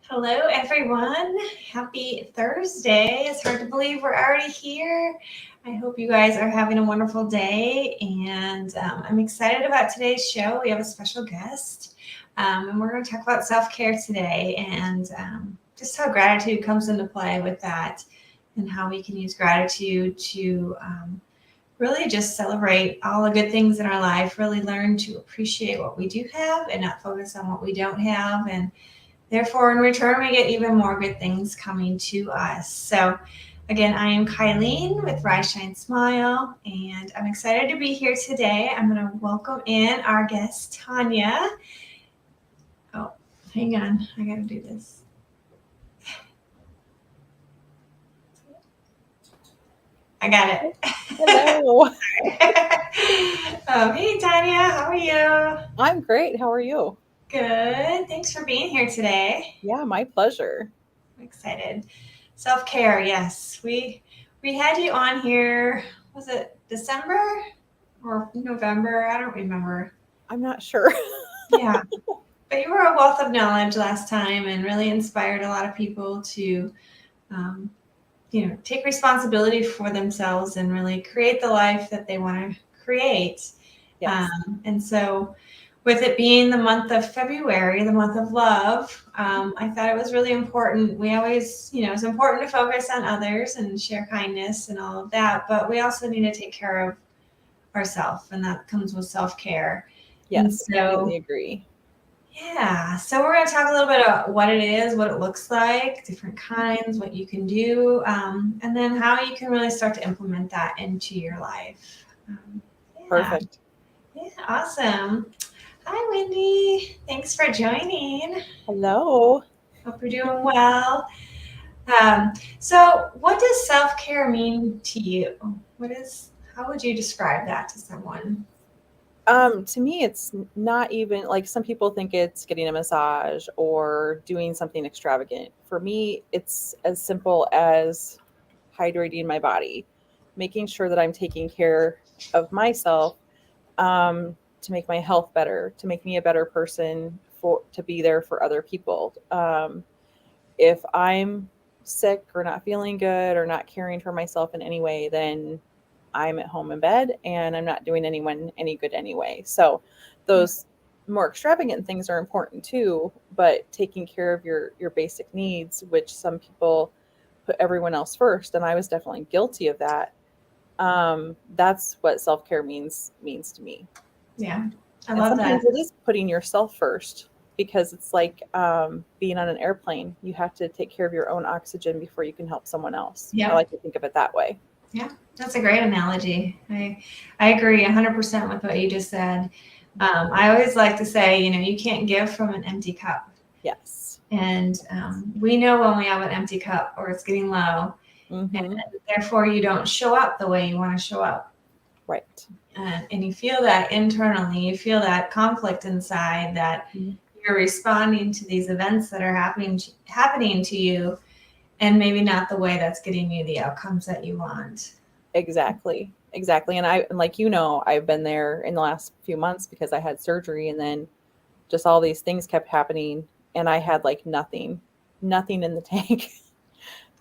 Hello, everyone. Happy Thursday. It's hard to believe we're already here. I hope you guys are having a wonderful day, and I'm excited about today's show. We have a special guest, and we're going to talk about self-care today and just how gratitude comes into play with that and how we can use gratitude to really just celebrate all the good things in our life, really learn to appreciate what we do have and not focus on what we don't have. And therefore, in return, we get even more good things coming to us. So, again, I am Kylene with Rise, Shine, Smile, and I'm excited to be here today. I'm going to welcome in our guest, Tanya. Oh, hang on. I got to do this. I got it. Hello. Oh, hey, Tanya. How are you? I'm great. How are you? Good. Thanks for being here today. Yeah, my pleasure. I'm excited. Self-care, yes. We had you on here, was it December or November? I don't remember. I'm not sure. Yeah. But you were a wealth of knowledge last time and really inspired a lot of people to take responsibility for themselves and really create the life that they want to create. Yes. And so with it being the month of February, the month of love, I thought it was really important. We always, it's important to focus on others and share kindness and all of that, but we also need to take care of ourselves, and that comes with self-care. Yes, And so, completely agree. yeah, so we're going to talk a little bit about what it is, what it looks like, different kinds, what you can do, and then how you can really start to implement that into your life. Perfect. Yeah, awesome. Hi, Wendy. Thanks for joining. Hello. Hope you're doing well. So what does self-care mean to you? How would you describe that to someone? To me, it's not even like some people think it's getting a massage or doing something extravagant. For me, it's as simple as hydrating my body, making sure that I'm taking care of myself, to make my health better, to make me a better person, to be there for other people. If I'm sick or not feeling good or not caring for myself in any way, then I'm at home in bed and I'm not doing anyone any good anyway. So those more extravagant things are important too, but taking care of your basic needs, which some people put everyone else first, and I was definitely guilty of that. That's what self-care means to me. Yeah, I And love that. sometimes it is putting yourself first, because it's like being on an airplane. You have to take care of your own oxygen before you can help someone else. Yeah. I like to think of it that way. Yeah, that's a great analogy. I agree 100% with what you just said. I always like to say, you can't give from an empty cup. Yes. And we know when we have an empty cup or it's getting low, and therefore you don't show up the way you want to show up. Right. And you feel that internally, you feel that conflict inside that you're responding to these events that are happening to you, and maybe not the way that's getting you the outcomes that you want. Exactly. And like, I've been there in the last few months because I had surgery, and then just all these things kept happening, and I had like nothing in the tank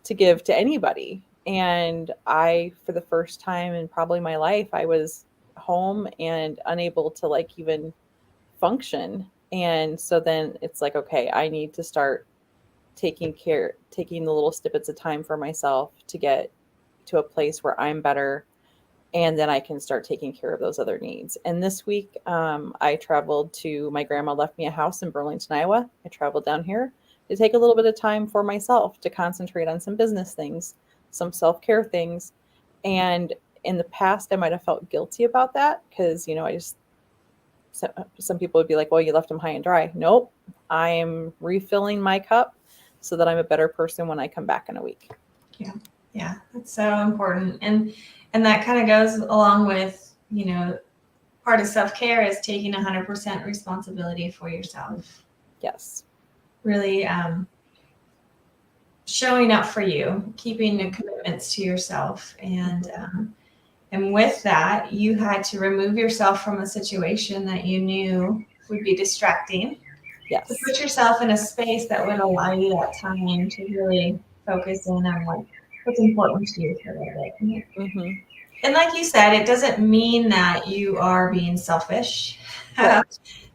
to give to anybody. And for the first time in probably my life, I was home and unable to like even function. And so then it's like, okay, I need to start taking the little snippets of time for myself to get to a place where I'm better. And then I can start taking care of those other needs. And this week, I traveled my grandma left me a house in Burlington, Iowa. I traveled down here to take a little bit of time for myself to concentrate on some business things, some self-care things. And in the past, I might have felt guilty about that because, I just, some people would be like, well, you left them high and dry. Nope. I am refilling my cup so that I'm a better person when I come back in a week. Yeah, that's so important. And that kind of goes along with, part of self-care is taking 100% responsibility for yourself. Yes. Really showing up for you, keeping the commitments to yourself. And with that, you had to remove yourself from a situation that you knew would be distracting. Yes. To put yourself in a space that would allow you that time to really focus in on what's important to you for a little bit. Mm-hmm. And like you said, it doesn't mean that you are being selfish. Right.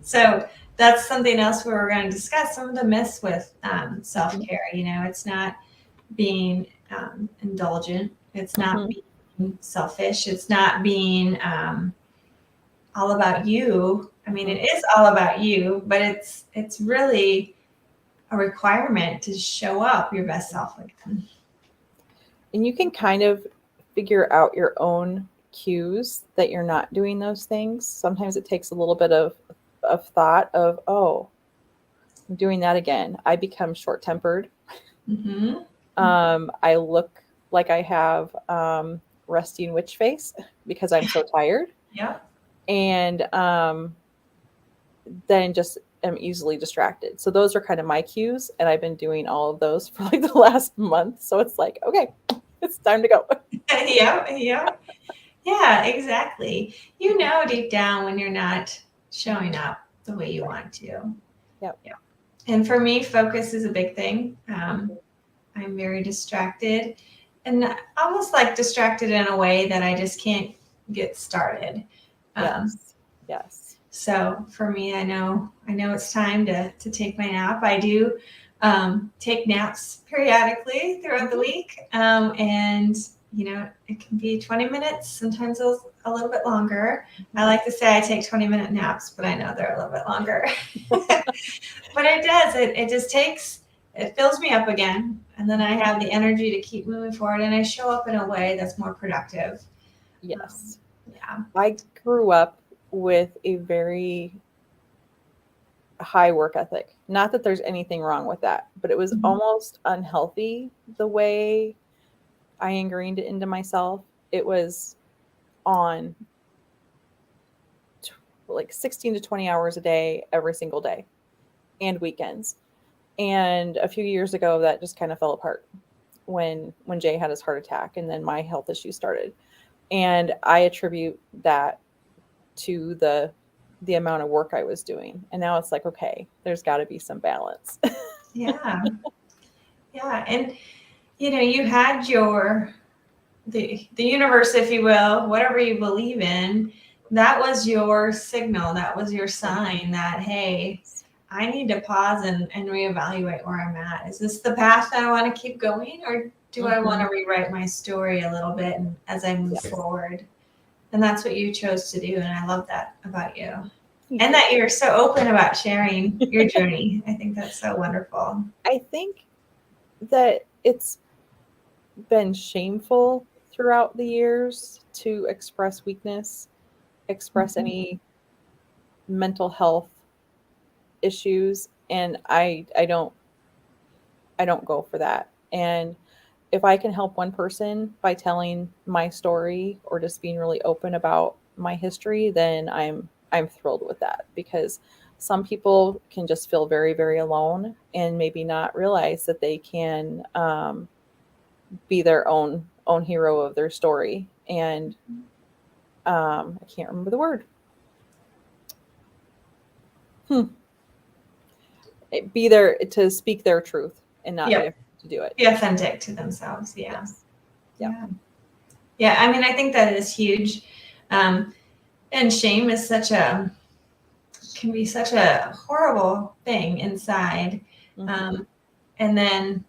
So that's something else we were going to discuss, some of the myths with self-care. It's not being indulgent. It's not being selfish. It's not being all about you. I mean, it is all about you, but it's really a requirement to show up your best self again. And you can kind of figure out your own cues that you're not doing those things. Sometimes it takes a little bit of thought of, oh, I'm doing that again. I become short-tempered. Mm-hmm. I look like I have resting witch face because I'm so tired. Yeah. And then just am easily distracted. So those are kind of my cues. And I've been doing all of those for like the last month. So it's like, okay, it's time to go. Yeah, exactly. Deep down when you're not showing up the way you want to. Yep. Yeah. And for me, focus is a big thing. I'm very distracted and almost like distracted in a way that I just can't get started. Yes. So for me, I know it's time to take my nap. I do take naps periodically throughout the week. And it can be 20 minutes, sometimes a little bit longer. I like to say I take 20-minute naps, but I know they're a little bit longer. But it does. It fills me up again. And then I have the energy to keep moving forward and I show up in a way that's more productive. Yes. Yeah. I grew up with a very high work ethic. Not that there's anything wrong with that, but it was almost unhealthy the way I ingrained it into myself. It was on like 16 to 20 hours a day, every single day, and weekends. And a few years ago, that just kind of fell apart when Jay had his heart attack and then my health issues started. And I attribute that to the amount of work I was doing. And now it's like, okay, there's got to be some balance. Yeah. And, you had the universe, if you will, whatever you believe in, that was your signal. That was your sign that, hey, I need to pause and reevaluate where I'm at. Is this the path that I want to keep going? Or do I want to rewrite my story a little bit as I move forward? And that's what you chose to do. And I love that about you. And that you're so open about sharing your journey. I think that's so wonderful. I think that it's been shameful throughout the years to express weakness, express any mental health issues. And I don't go for that. And if I can help one person by telling my story or just being really open about my history, then I'm thrilled with that, because some people can just feel very, very alone and maybe not realize that they can be their own hero of their story. And I can't remember the word. Be there to speak their truth and not be afraid to do it. Be authentic to themselves. Yeah. Yes. Yeah. I mean, I think that is huge. And shame is can be such a horrible thing inside. And then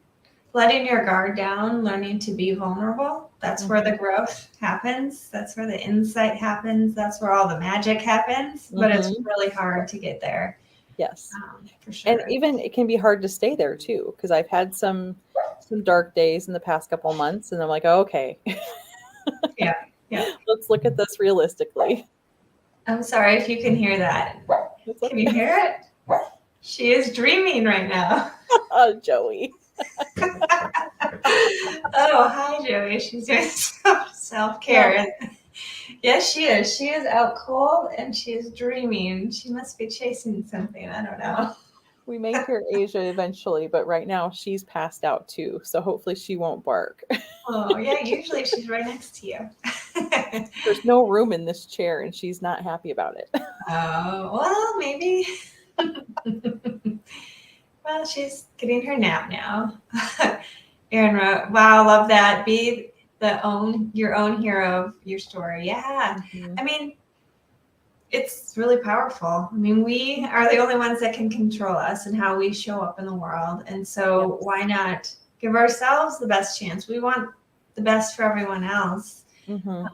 letting your guard down, learning to be vulnerable. That's where the growth happens. That's where the insight happens. That's where all the magic happens. But it's really hard to get there. Yes. For sure. And even it can be hard to stay there too, because I've had some dark days in the past couple of months, and I'm like, oh, okay. Yeah. Let's look at this realistically. I'm sorry if you can hear that. It's Can you hear it? She is dreaming right now. Oh, Joey. Oh, hi, Joey. She's doing self-care. Yes, she is. She is out cold and she is dreaming. She must be chasing something. I don't know. We may hear Asia eventually, but right now she's passed out too. So hopefully she won't bark. Oh, yeah. Usually she's right next to you. There's no room in this chair and she's not happy about it. Oh, well, maybe. Well, she's getting her nap now. Aaron wrote, wow, love that. Be your own hero of your story. Yeah. I mean, it's really powerful. I mean, we are the only ones that can control us and how we show up in the world. And so why not give ourselves the best chance? We want the best for everyone else. Mm-hmm.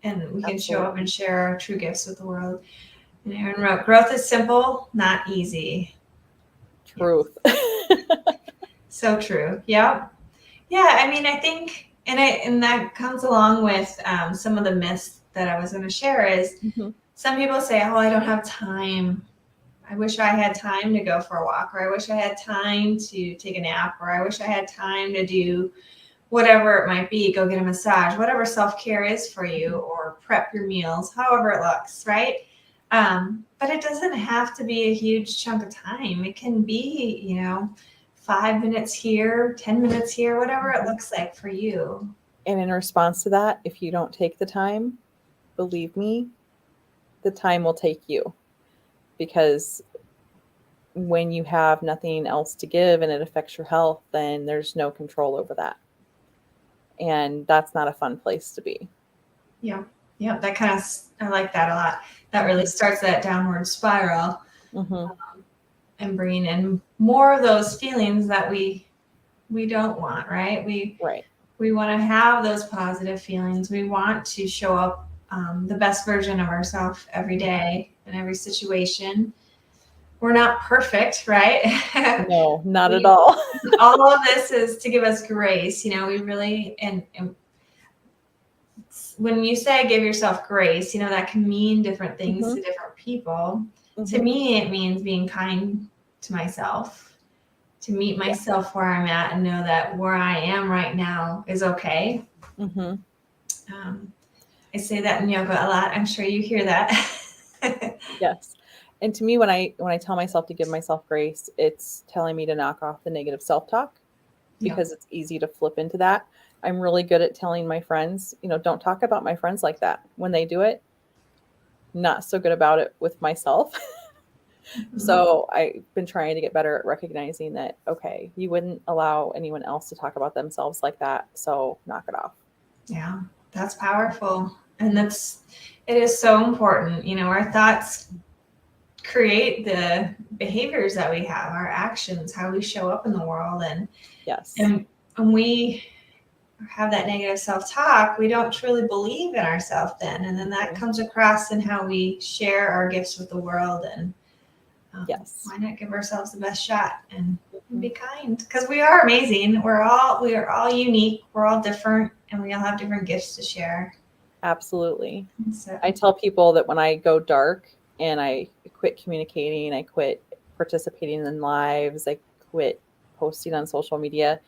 And we can show up and share our true gifts with the world. And Aaron wrote, growth is simple, not easy. Truth. So true. Yeah. Yeah. I mean, I think, and that comes along with some of the myths that I was going to share is some people say, oh, I don't have time. I wish I had time to go for a walk, or I wish I had time to take a nap, or I wish I had time to do whatever it might be, go get a massage, whatever self-care is for you, or prep your meals, however it looks, right? But it doesn't have to be a huge chunk of time. It can be, 5 minutes here, 10 minutes here, whatever it looks like for you. And in response to that, if you don't take the time, believe me, the time will take you. Because when you have nothing else to give and it affects your health, then there's no control over that. And that's not a fun place to be. Yeah. Yeah. That kind of, I like that a lot. That really starts that downward spiral and bringing in more of those feelings that we don't want, right? We want to have those positive feelings. We want to show up the best version of ourselves every day in every situation. We're not perfect, right? No, not at all. All of this is to give us grace. We really, and when you say give yourself grace, that can mean different things to different people. To me, it means being kind to myself, to meet myself where I'm at and know that where I am right now is okay. I say that in yoga a lot. I'm sure you hear that. Yes. And to me, when I tell myself to give myself grace, it's telling me to knock off the negative self-talk because it's easy to flip into that. I'm really good at telling my friends, don't talk about my friends like that. When they do it, not so good about it with myself. So I've been trying to get better at recognizing that, okay, you wouldn't allow anyone else to talk about themselves like that. So knock it off. Yeah, that's powerful. And it is so important. Our thoughts create the behaviors that we have, our actions, how we show up in the world. And when we have that negative self-talk, we don't truly believe in ourselves then. And then that comes across in how we share our gifts with the world. And why not give ourselves the best shot and be kind? Because we are amazing. We are all unique. We're all different, and we all have different gifts to share. Absolutely. So I tell people that when I go dark and I quit communicating, I quit participating in lives, I quit posting on social media,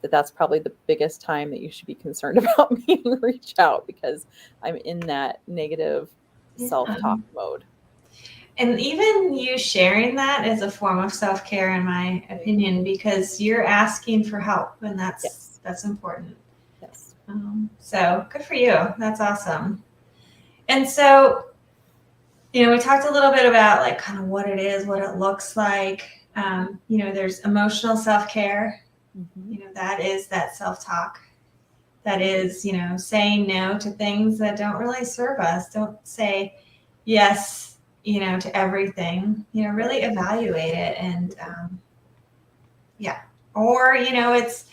that's probably the biggest time that you should be concerned about me and reach out, because I'm in that negative self-talk mode. And even you sharing that is a form of self-care, in my opinion, because you're asking for help, and that's important. Yes. So good for you. That's awesome. And so, we talked a little bit about like kind of what it is, what it looks like. There's emotional self-care. That is that self-talk. That is, saying no to things that don't really serve us. Don't say yes, to everything. Really evaluate it. And or, it's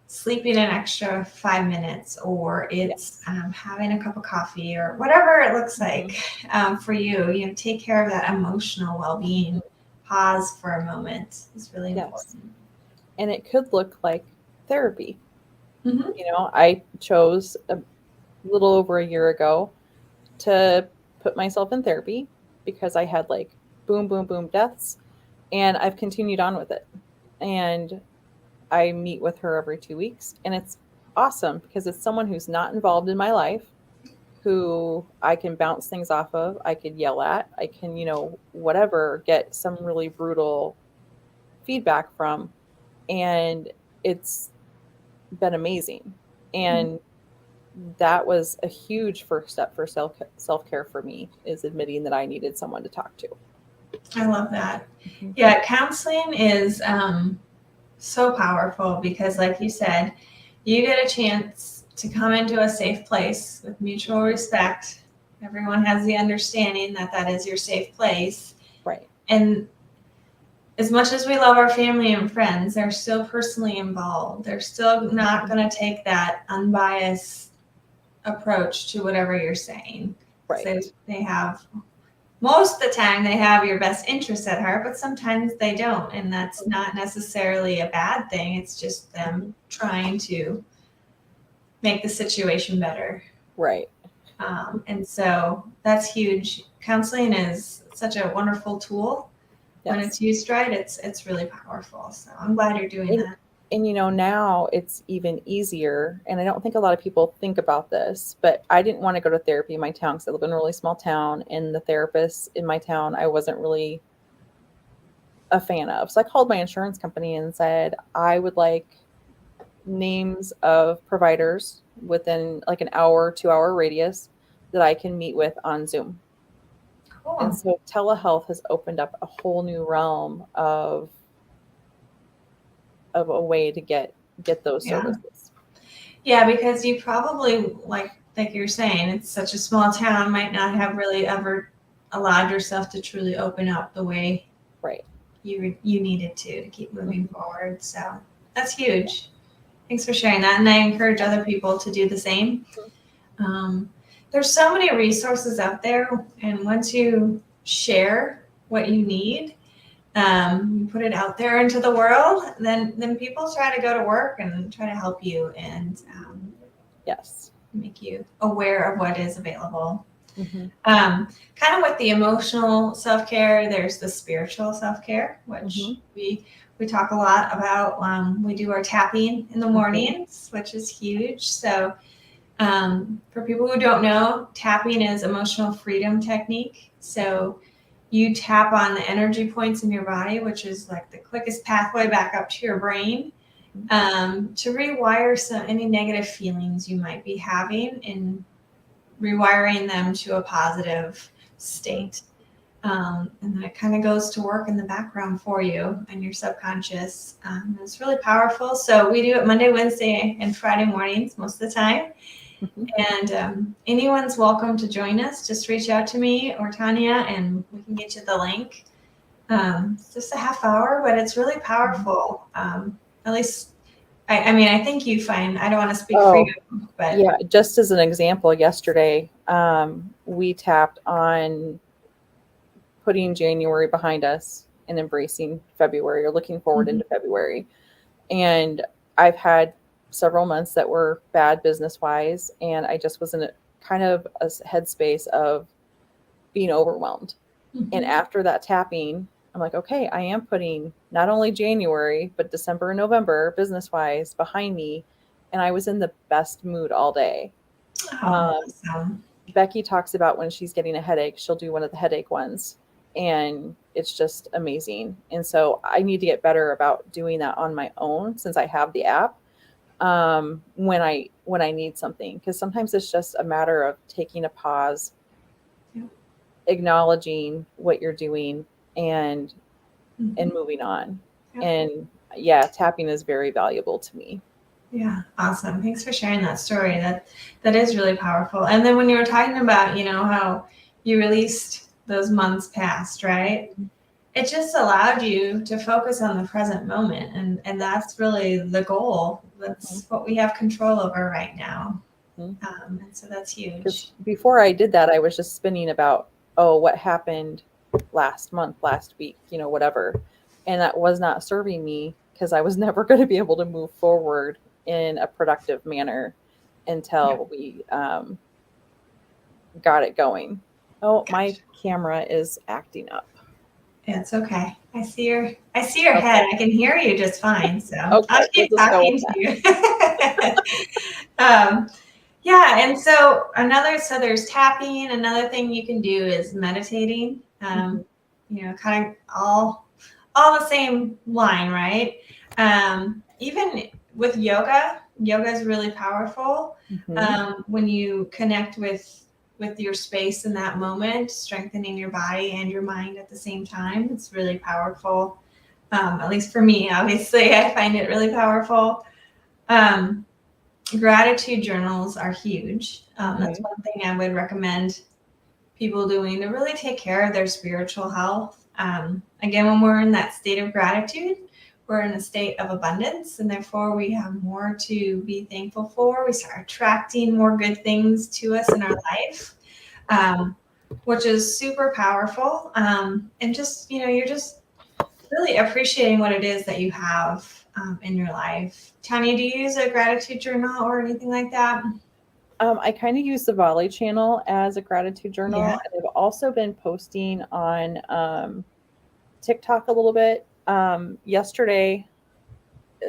sleeping an extra 5 minutes, or it's having a cup of coffee, or whatever it looks like for you. Take care of that emotional well-being. Pause for a moment is really important. And it could look like therapy. Mhm. I chose a little over a year ago to put myself in therapy because I had like boom, boom, boom deaths. And I've continued on with it. And I meet with her every 2 weeks. And it's awesome because it's someone who's not involved in my life, who I can bounce things off of. I could yell at, I can, whatever, get some really brutal feedback from. And it's been amazing. And that was a huge first step for self care for me, is admitting that I needed someone to talk to. I love that. Mhm. Yeah, counseling is so powerful because, like you said, you get a chance to come into a safe place with mutual respect. Everyone has the understanding that that is your safe place. Right. And as much as we love our family and friends, they're still personally involved. They're still not going to take that unbiased approach to whatever you're saying. Right. So they have, most of the time, they have your best interests at heart, but sometimes they don't. And that's not necessarily a bad thing. It's just them trying to make the situation better. Right. And so that's huge. Counseling is such a wonderful tool. When Yes. it's used right, it's really powerful. So I'm glad you're doing that. And now it's even easier. And I don't think a lot of people think about this, but I didn't want to go to therapy in my town because I live in a really small town, and the therapists in my town I wasn't really a fan of. So I called my insurance company and said I would like names of providers within like an hour, 2 hour radius that I can meet with on Zoom. Cool. And so telehealth has opened up a whole new realm of a way to get those services. Yeah, because you probably, like you're saying, it's such a small town, might not have really ever allowed yourself to truly open up the way Right. you needed to keep moving forward. So that's huge. Thanks for sharing that, and I encourage other people to do the same. There's so many resources out there, and once you share what you need, you put it out there into the world, then people try to go to work and try to help you and Yes. make you aware of what is available. Mm-hmm. Kind of with the emotional self-care, there's the spiritual self-care, which we talk a lot about. We do our tapping in the mornings, which is huge. So for people who don't know, tapping is emotional freedom technique. So you tap on the energy points in your body, which is like the quickest pathway back up to your brain, to rewire any negative feelings you might be having and rewiring them to a positive state. And then it kind of goes to work in the background for you and your subconscious. It's really powerful. So we do it Monday, Wednesday, and Friday mornings most of the time. And anyone's welcome to join us. Just reach out to me or Tanya, and we can get you the link. It's just a half hour, but it's really powerful. At least, I think you find, I don't want to speak for you, but yeah, just as an example, yesterday we tapped on putting January behind us and embracing February, or looking forward into February. And I've had several months that were bad business wise, and I just was in a kind of a headspace of being overwhelmed. And after that tapping, I'm like, okay, I am putting not only January, but December and November business wise behind me. And I was in the best mood all day. Awesome. Becky talks about when she's getting a headache, she'll do one of the headache ones. And it's just amazing. And so I need to get better about doing that on my own, since I have the app, when I need something. Because sometimes it's just a matter of taking a pause, acknowledging what you're doing, and moving on. And yeah, tapping is very valuable to me. Yeah, awesome. Thanks for sharing that story. That is really powerful. And then when you were talking about, how you released those months past, right? It just allowed you to focus on the present moment. And that's really the goal. That's what we have control over right now. And so that's huge. Before I did that, I was just spinning about, what happened last month, last week, whatever. And that was not serving me, because I was never going to be able to move forward in a productive manner until we got it going. Oh, my camera is acting up. It's okay. I see your head. I can hear you just fine. So Okay, I'll keep we'll just go talking with to you. Yeah, and so there's tapping. Another thing you can do is meditating. Kind of all the same line, right? Even with yoga is really powerful. When you connect with your space in that moment, strengthening your body and your mind at the same time, it's really powerful. At least for me, obviously, I find it really powerful. Gratitude journals are huge. That's one thing I would recommend people doing to really take care of their spiritual health. Again, when we're in that state of gratitude, we're in a state of abundance, and therefore we have more to be thankful for. We start attracting more good things to us in our life, which is super powerful. And just, you're just really appreciating what it is that you have in your life. Tanya, do you use a gratitude journal or anything like that? I kind of use the Volley channel as a gratitude journal. Yeah. And I've also been posting on TikTok a little bit. Yesterday,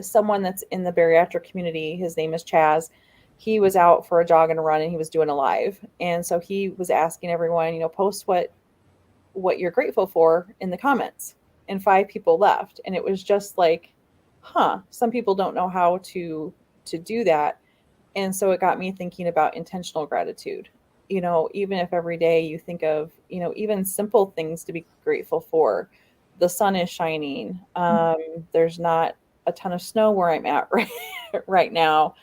someone that's in the bariatric community, his name is Chaz, he was out for a jog and a run and he was doing a live. And so he was asking everyone, post what you're grateful for in the comments. And 5 people left. And it was just like, some people don't know how to do that. And so it got me thinking about intentional gratitude. Even if every day you think of, even simple things to be grateful for. The sun is shining. There's not a ton of snow where I'm at right now.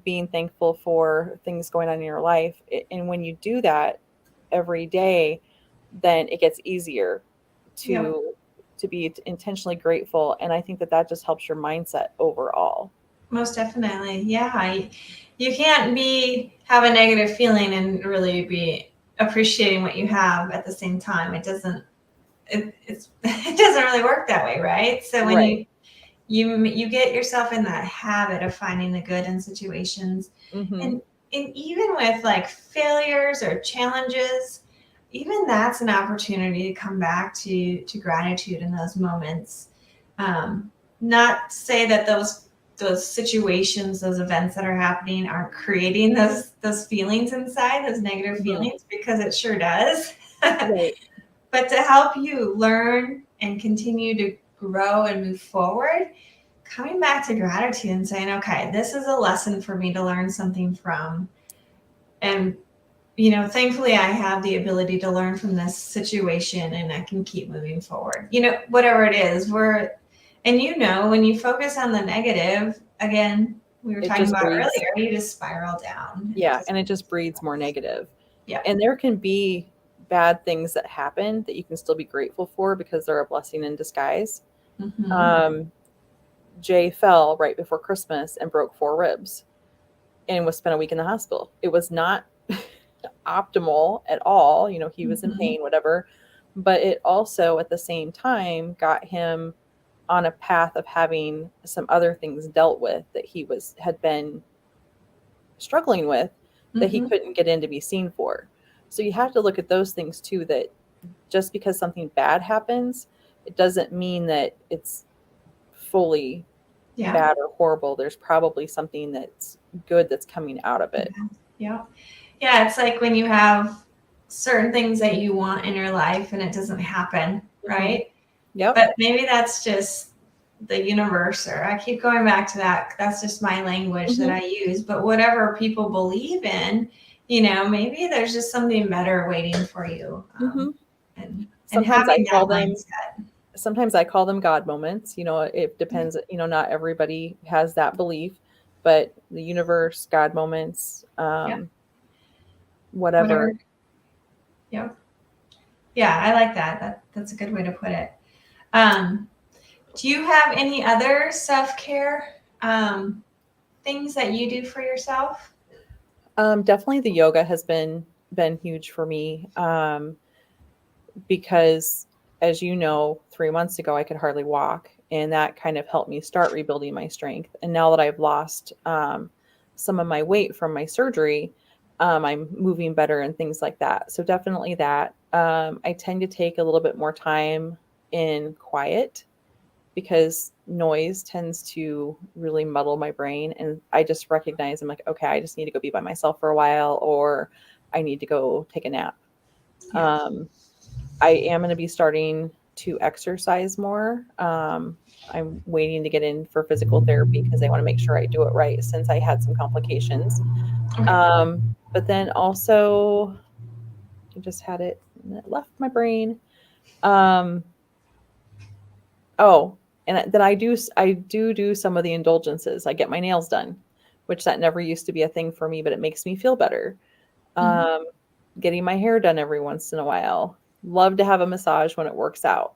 Being thankful for things going on in your life. And when you do that every day, then it gets easier to be intentionally grateful. And I think that just helps your mindset overall. Most definitely. Yeah. You can't have a negative feeling and really be appreciating what you have at the same time. It doesn't really work that way, right? So when you get yourself in that habit of finding the good in situations, and even with like failures or challenges, even that's an opportunity to come back to gratitude in those moments. Not to say that those situations, those events that are happening aren't creating those feelings inside, those negative feelings, because it sure does. Right. But to help you learn and continue to grow and move forward, coming back to gratitude and saying, okay, this is a lesson for me to learn something from. And, thankfully I have the ability to learn from this situation and I can keep moving forward. Whatever it is, when you focus on the negative, again, we were talking about earlier, you just spiral down. Yeah. And it just breeds more negative. Yeah. And there can be bad things that happen that you can still be grateful for because they're a blessing in disguise. Jay fell right before Christmas and broke 4 ribs and was spent a week in the hospital. It was not optimal at all. He was in pain, whatever, but it also at the same time got him on a path of having some other things dealt with that he had been struggling with that he couldn't get in to be seen for. So you have to look at those things too, that just because something bad happens, it doesn't mean that it's fully bad or horrible. There's probably something that's good that's coming out of it. Yeah. It's like when you have certain things that you want in your life and it doesn't happen, right? Yep. But maybe that's just the universe, or I keep going back to that. That's just my language that I use. But whatever people believe in, maybe there's just something better waiting for you. And sometimes having I call that them mindset. Sometimes I call them God moments. It depends. Not everybody has that belief, but the universe, God moments, whatever. Yep. Yeah, I like that. That's a good way to put it. Do you have any other self-care things that you do for yourself? Definitely the yoga has been huge for me because, as you know, 3 months ago, I could hardly walk. and that kind of helped me start rebuilding my strength. And now that I've lost some of my weight from my surgery, I'm moving better and things like that. So definitely that. I tend to take a little bit more time in quiet because noise tends to really muddle my brain. And I just recognize I'm like, okay, I just need to go be by myself for a while, or I need to go take a nap. Yeah. I am going to be starting to exercise more. I'm waiting to get in for physical therapy because I want to make sure I do it right since I had some complications. Okay. But then also, I just had it and it left my brain. Um, oh, and then I do some of the indulgences. I get my nails done, which that never used to be a thing for me, but it makes me feel better. Mhm. Um, Getting my hair done every once in a while. Love to have a massage when it works out.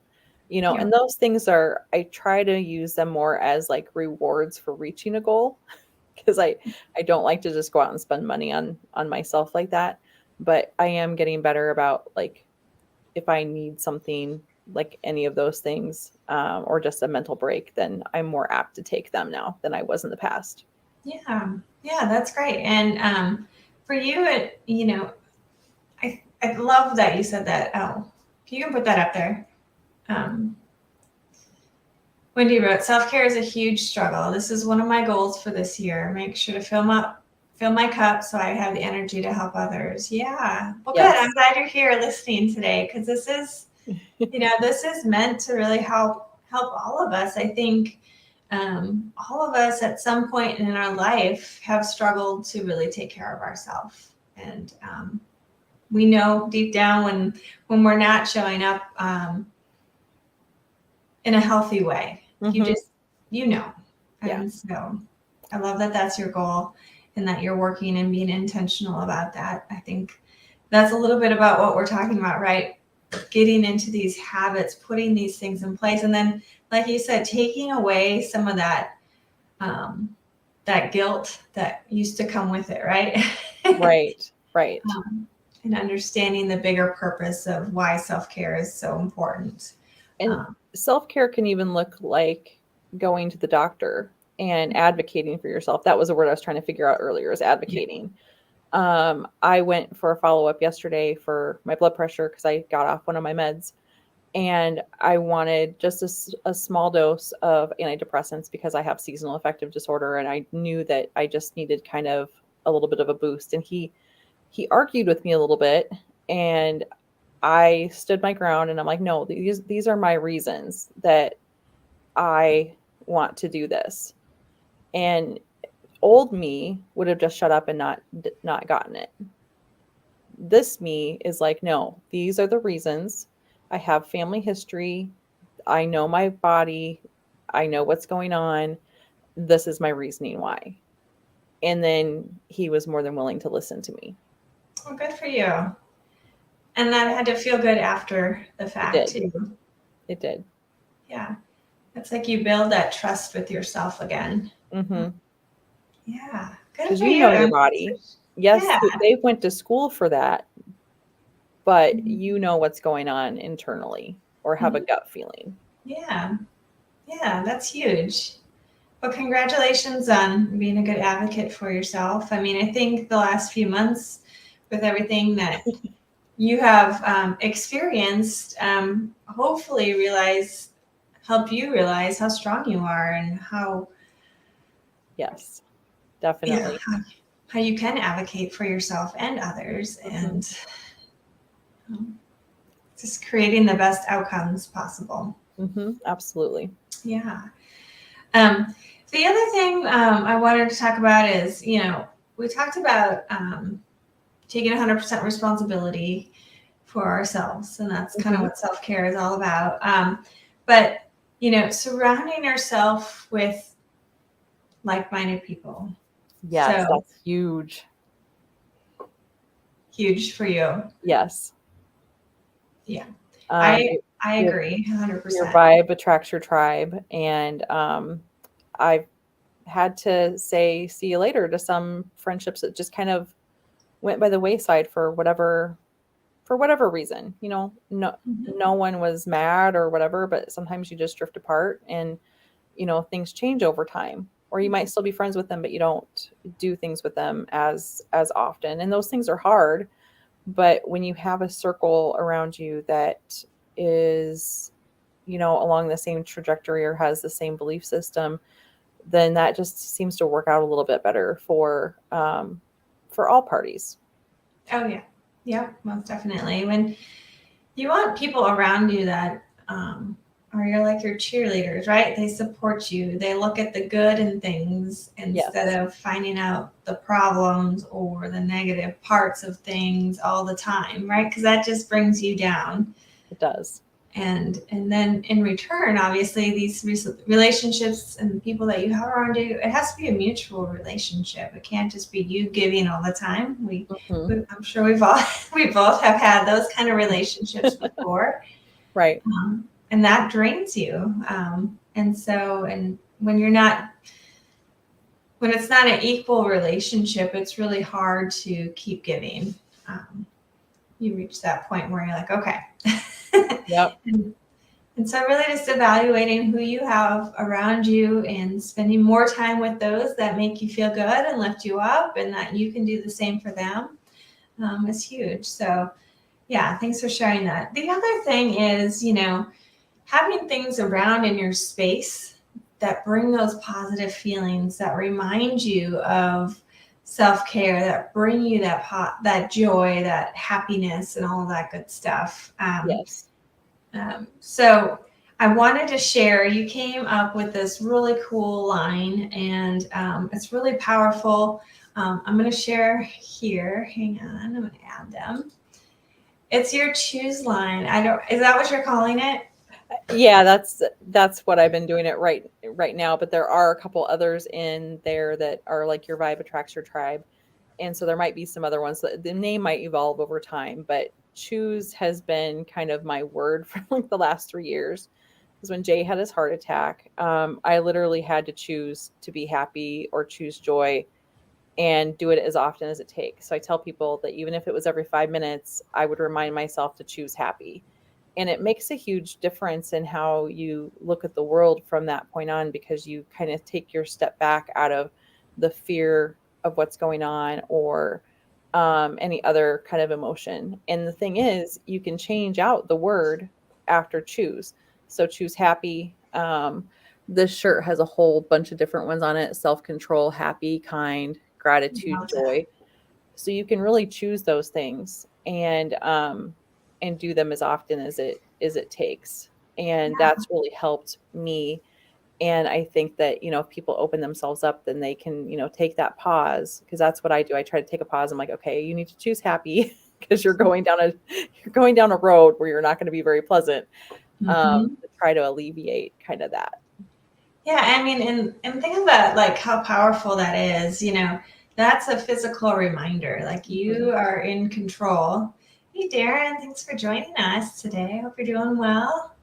Yeah. And those things I try to use them more as like rewards for reaching a goal because I don't like to just go out and spend money on myself like that. But I am getting better about like if I need something like any of those things or just a mental break, then I'm more apt to take them now than I was in the past. Yeah. Yeah, that's great. And for you, I love that you said that. Oh, you can put that up there. Um, Wendy wrote, self-care is a huge struggle. This is one of my goals for this year. Make sure to fill my cup so I have the energy to help others. Yeah. Well, good. Yes. I'm glad you're here listening today because this is meant to really help all of us. I think all of us at some point in our life have struggled to really take care of ourselves. And we know deep down when we're not showing up in a healthy way. You Mm-hmm. just, you know. Yeah. And so I love that that's your goal and that you're working and being intentional about that. I think that's a little bit about what we're talking about, right? Getting into these habits, putting these things in place. And then, like you said, taking away some of that guilt that used to come with it, right? Right. Right. And understanding the bigger purpose of why self-care is so important. And Um, self-care can even look like going to the doctor and advocating for yourself. That was a word I was trying to figure out earlier, is yeah. advocating. I went for a follow-up yesterday for my blood pressure because I got off one of my meds, and I wanted just a small dose of antidepressants because I have seasonal affective disorder, and I knew that I just needed kind of a little bit of a boost. And he argued with me a little bit, and I stood my ground, and I'm like, no, these are my reasons that I want to do this. And old me would have just shut up and not gotten it. This me is like, no, these are the reasons. I have family history. I know my body. I know what's going on. This is my reasoning why. And then he was more than willing to listen to me. Well, good for you. And that had to feel good after the It fact, did. too. It did. Yeah. It's like you build that trust with yourself again. Mm-hmm. Yeah. Good Because for you you. know your body. Yes, Yeah. they went to school for that, but Mhm. you know what's going on internally or have a Mhm. gut feeling. Yeah. Yeah. That's huge. Well, congratulations on being a good advocate for yourself. I mean, I think the last few months with everything that you have experienced, hopefully help you realize how strong you are and Yes, yeah, definitely. how you can advocate for yourself and others Mhm. and just creating the best outcomes possible. Absolutely. Yeah. Um, the other thing I wanted to talk about is, we talked about taking 100% responsibility for ourselves, and that's kind of Mhm. what self-care is all about. But surrounding yourself with like-minded people. Yes, So that's huge. huge for you. Yes. Yeah. Um, I your agree your 100%. vibe attracts your tribe, and I've had to say see you later to some friendships that just kind of went by the wayside for whatever for whatever reason, no Mhm. one was mad or whatever, but sometimes you just drift apart and things change over time, or you might still be friends with them, but you don't do things with them as often, and those things are hard. But when you have a circle around you that is along the same trajectory or has the same belief system, then that just seems to work out a little bit better for all parties. Oh yeah. Yeah, most definitely. When you want people around you that are like your cheerleaders, right? They support you. They look at the good in things instead Yes, of finding out the problems or the negative parts of things all the time, right? Because that just brings you down. it does. And then in return, obviously, these relationships and the people that you have around you, it has to be a mutual relationship. It can't just be you giving all the time. Hmm. I'm sure we've all we both have had those kind of relationships before, Right. and that drains you. And when it's not an equal relationship, it's really hard to keep giving. Um, you reach that point where you're like, okay. Yep. And so, really, just evaluating who you have around you and spending more time with those that make you feel good and lift you up, and that you can do the same for them, is huge. So, yeah, thanks for sharing that. The other thing is, having things around in your space that bring those positive feelings, that remind you of self-care, that bring you that joy, that happiness, and all of that good stuff. Yes. So I wanted to share, you came up with this really cool line, and it's really powerful. I'm going to share here. Hang on, I'm going to add them. It's your choose line. Is that what you're calling it? Yeah, that's what I've been doing it right now, but there are a couple others in there that are like your vibe attracts your tribe. And so there might be some other ones. The name might evolve over time, but choose has been kind of my word for like the last 3 years. Because when Jay had his heart attack, I literally had to choose to be happy or choose joy and do it as often as it takes. So I tell people that even if it was every 5 minutes, I would remind myself to choose happy. And it makes a huge difference in how you look at the world from that point on, because you kind of take your step back out of the fear of what's going on, or any other kind of emotion. And the thing is, you can change out the word after choose. So choose happy. This shirt has a whole bunch of different ones on it: self control, happy, kind, gratitude, Love that. joy. So you can really choose those things and do them as often as it takes. And Yeah. that's really helped me. And I think that, if people open themselves up, then they can, take that pause, because that's what I do. I try to take a pause. I'm like, okay, you need to choose happy because you're going down a road where you're not going to be very pleasant, Mm-hmm. to try to alleviate kind of that. Yeah, I mean, and think about like how powerful that is. That's a physical reminder. Like Mhm. you are in control. Hey, Darren, thanks for joining us today. Hope you're doing well.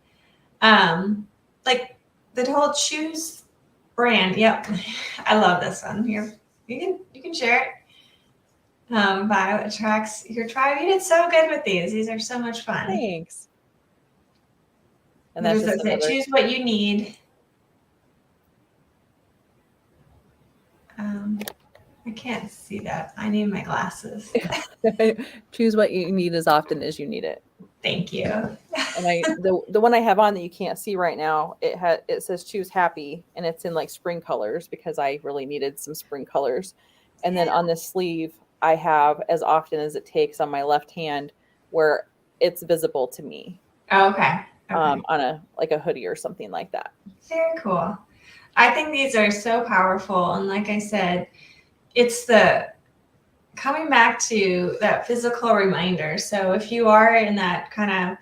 Um, like the whole choose brand. Yep, I love this one. Here, you can share it. Bio attracts your tribe. You did so good with these. These are so much fun. Thanks. And What that's does just it say? another. Choose what you need. Um, I can't see that. I need my glasses. Choose what you need as often as you need it. Thank you. And the one I have on that you can't see right now, it says choose happy, and it's in like spring colors because I really needed some spring colors. And then Yeah. on this sleeve, I have as often as it takes on my left hand, where it's visible to me, Oh, okay. Okay. on a hoodie or something like that. Very cool. I think these are so powerful. And like I said, it's the coming back to that physical reminder. So if you are in that kind of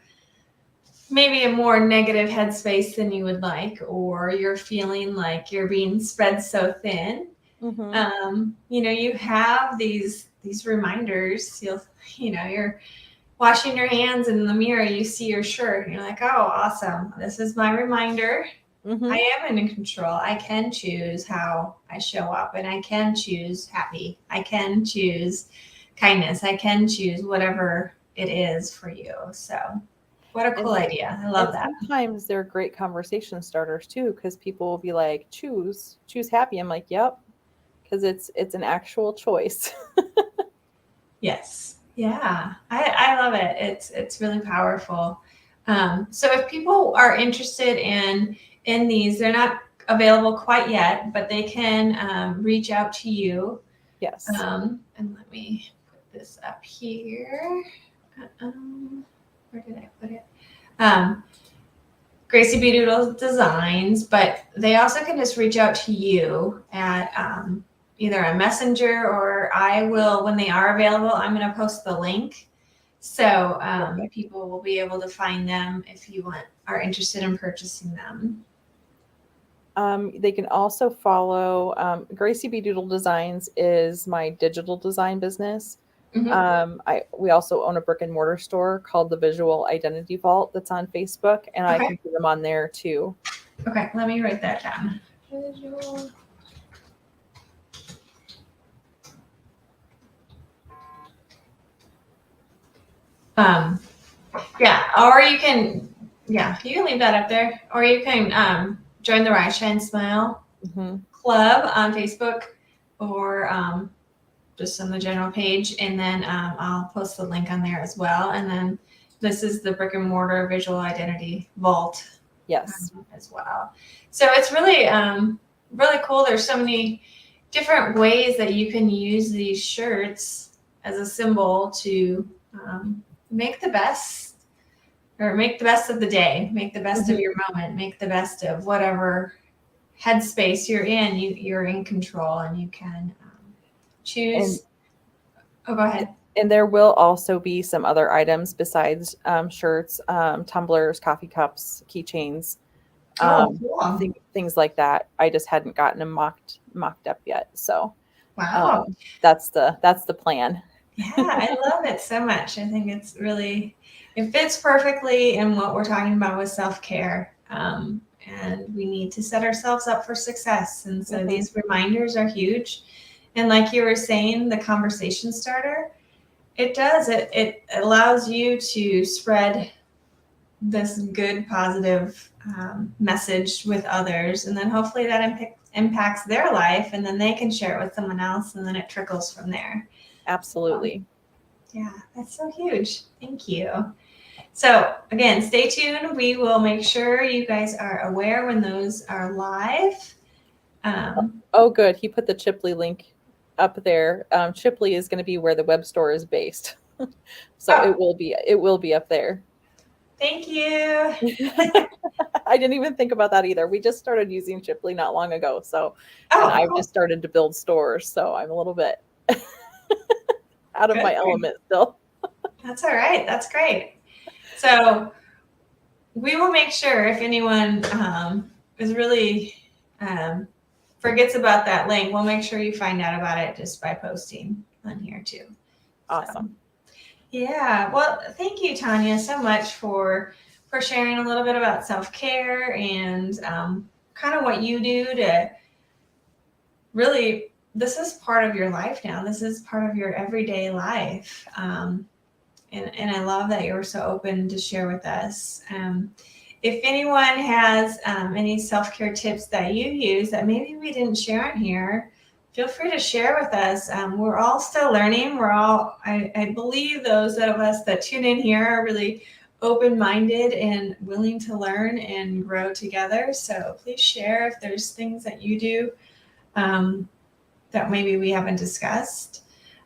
maybe a more negative headspace than you would like, or you're feeling like you're being spread so thin, Hmm. you have these reminders. You're washing your hands in the mirror, you see your shirt, and you're like, oh, awesome. This is my reminder. I Hmm. am in control. I can choose how I show up, and I can choose happy. I can choose kindness. I can choose whatever it is for you. So what a cool And- idea. I love that. Sometimes they're great conversation starters too, because people will be like, choose happy. I'm like, yep, because it's an actual choice. Yes. Yeah. I love it. It's really powerful. So if people are interested in these, they're not available quite yet, but they can reach out to you. Yes. And let me put this up here. Where did I put it? Gracie B Doodle Designs, but they also can just reach out to you at either a messenger, or I will, when they are available, I'm going to post the link. So people will be able to find them if you are interested in purchasing them. They can also follow Gracie B Doodle Designs is my digital design business. We also own a brick and mortar store called the Visual Identity Vault that's on Facebook, and I can put them on there too. Okay, let me write that down. Visual. Yeah, or you can leave that up there, or you can join the Rise Shine Smile Club on Facebook, or just on the general page, and then I'll post the link on there as well. And then this is the brick and mortar Visual Identity Vault, yes, as well. So it's really really cool. There's so many different ways that you can use these shirts as a symbol to make the best of the day, make the best of your moment, make the best of whatever headspace you're in. You're in control, and you can choose. Go ahead. And there will also be some other items besides shirts, tumblers, coffee cups, keychains, Cool. things like that. I just hadn't gotten them mocked up yet. So Wow. That's the plan. Yeah, I love it so much. I think it fits perfectly in what we're talking about with self-care. And we need to set ourselves up for success. And so these reminders are huge. And like you were saying, the conversation starter, it allows you to spread this good, positive message with others. And then hopefully that impacts their life, and then they can share it with someone else, and then it trickles from there. Absolutely. Yeah, that's so huge. Thank you. So again, stay tuned. We will make sure you guys are aware when those are live. Oh, good. He put the Chipley link up there. Chipley is going to be where the web store is based. So it will be up there. Thank you. I didn't even think about that either. We just started using Chipley not long ago. So and I've just started to build stores. So I'm a little bit out of my element still. That's all right. That's great. So we will make sure if anyone is really forgets about that link, we'll make sure you find out about it just by posting on here too. Awesome. So, yeah. Well, thank you, Tanya, so much for sharing a little bit about self-care and kind of what you do to really, this is part of your life now. This is part of your everyday life. And I love that you were so open to share with us. If anyone has any self-care tips that you use that maybe we didn't share on here, feel free to share with us. We're all still learning. I believe those of us that tune in here are really open-minded and willing to learn and grow together. So please share if there's things that you do that maybe we haven't discussed.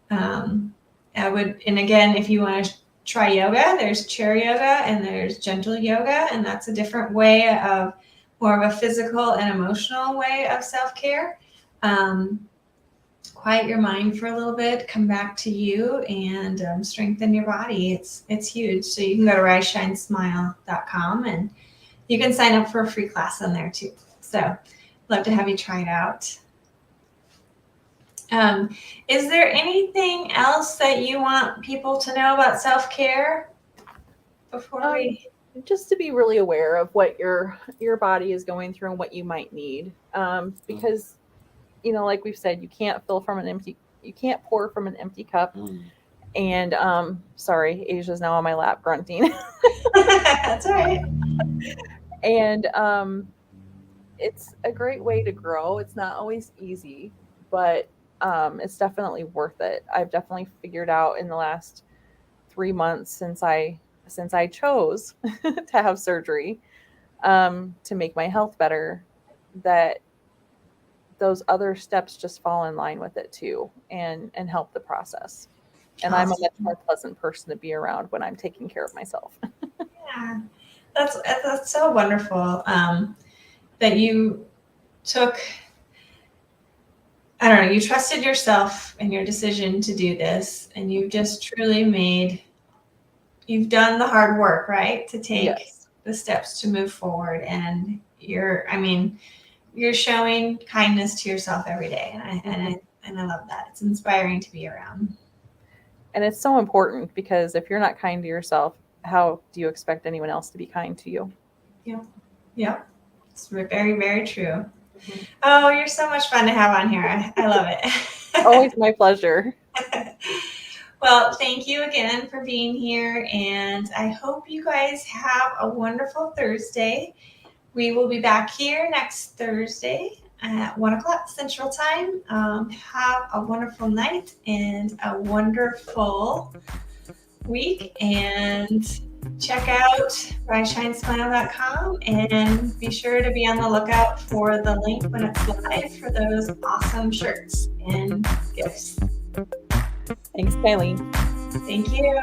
And again, if you want to try yoga, there's chair yoga and there's gentle yoga, and that's a different way of more of a physical and emotional way of self-care. Quiet your mind for a little bit, come back to you, and strengthen your body. It's huge. So you can go to riseshinesmile.com and you can sign up for a free class on there too. So love to have you try it out. Is there anything else that you want people to know about self-care before we? Just to be really aware of what your body is going through and what you might need. Because, like we've said, you can't pour from an empty cup. And sorry, Asia's now on my lap grunting. That's all right. And it's a great way to grow. It's not always easy, but it's definitely worth it. I've definitely figured out in the last 3 months since I chose to have surgery to make my health better, that those other steps just fall in line with it too, and help the process. And I'm a much more pleasant person to be around when I'm taking care of myself. Yeah, that's so wonderful that you took, I don't know, you trusted yourself and your decision to do this, and you've just truly you've done the hard work, right? To take Yes. the steps to move forward. And you're showing kindness to yourself every day. And I love that. It's inspiring to be around. And it's so important, because if you're not kind to yourself, how do you expect anyone else to be kind to you? Yep. It's very, very true. Mm-hmm. Oh, you're so much fun to have on here. I love it. Always my pleasure. Well, thank you again for being here, and I hope you guys have a wonderful Thursday. We will be back here next Thursday at 1:00 Central Time. Have a wonderful night and a wonderful week, and check out riseshinesmile.com, and be sure to be on the lookout for the link when it's live for those awesome shirts and gifts. Thanks, Kylene. Thank you.